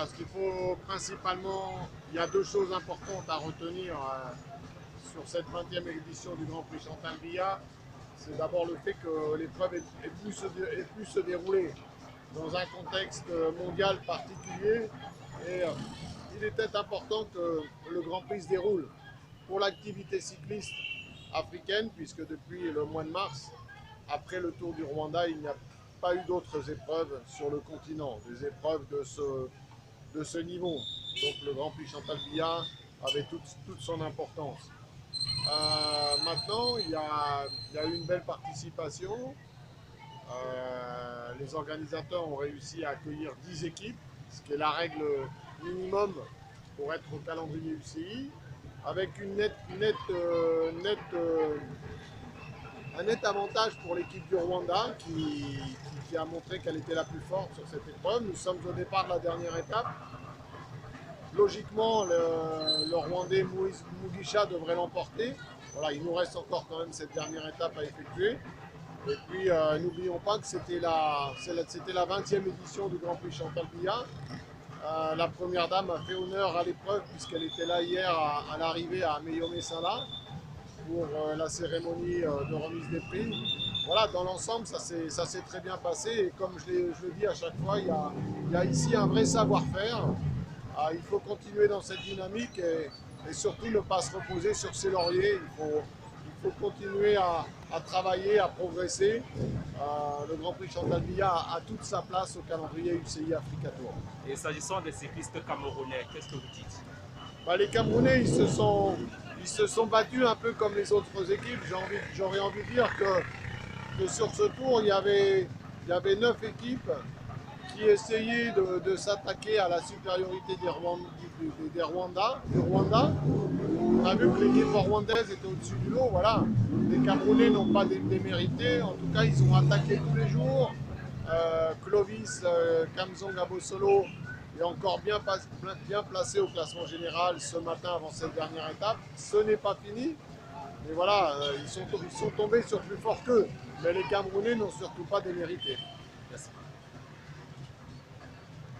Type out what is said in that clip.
Ce qu'il faut principalement, il y a deux choses importantes à retenir sur cette 20e édition du Grand Prix Chantal Biya. C'est d'abord le fait que l'épreuve ait pu se dérouler dans un contexte mondial particulier. Et il était important que le Grand Prix se déroule pour l'activité cycliste africaine, puisque depuis le mois de mars, après le Tour du Rwanda, il n'y a pas eu d'autres épreuves sur le continent, des épreuves de ce niveau. Donc le Grand Prix Chantal Biya avait toute son importance. Maintenant, il y a eu une belle participation. Les organisateurs ont réussi à accueillir 10 équipes, ce qui est la règle minimum pour être au calendrier UCI, avec un net avantage pour l'équipe du Rwanda qui a montré qu'elle était la plus forte sur cette épreuve. Nous sommes au départ de la dernière étape. Logiquement, le Rwandais Moïse Mugisha devrait l'emporter. Voilà, il nous reste encore quand même cette dernière étape à effectuer. Et puis, n'oublions pas que c'était la 20e édition du Grand Prix Chantal Biya. La première dame a fait honneur à l'épreuve puisqu'elle était là hier à l'arrivée à Meyomé Sala pour la cérémonie de remise des prix. Voilà, dans l'ensemble, ça s'est très bien passé. Et comme je le dis à chaque fois, il y a ici un vrai savoir-faire. Il faut continuer dans cette dynamique et surtout ne pas se reposer sur ses lauriers. Il faut continuer à travailler, à progresser. Le Grand Prix Chantal Biya a toute sa place au calendrier UCI Africa Tour. Et s'agissant des cyclistes camerounais, qu'est-ce que vous dites? Les Camerounais, ils se sont battus un peu comme les autres équipes. J'aurais envie de dire que sur ce tour, il y avait 9 équipes qui essayaient de s'attaquer à la supériorité du Rwanda. On a vu que l'équipe rwandaise était au-dessus du lot. Voilà. Les Camerounais n'ont pas démérité. En tout cas, ils ont attaqué tous les jours. Clovis Kamzong Abosolo est encore bien placé au classement général ce matin avant cette dernière étape. Ce n'est pas fini. Mais voilà, ils sont tombés sur plus fort qu'eux. Mais les Camerounais n'ont surtout pas démérité. Merci.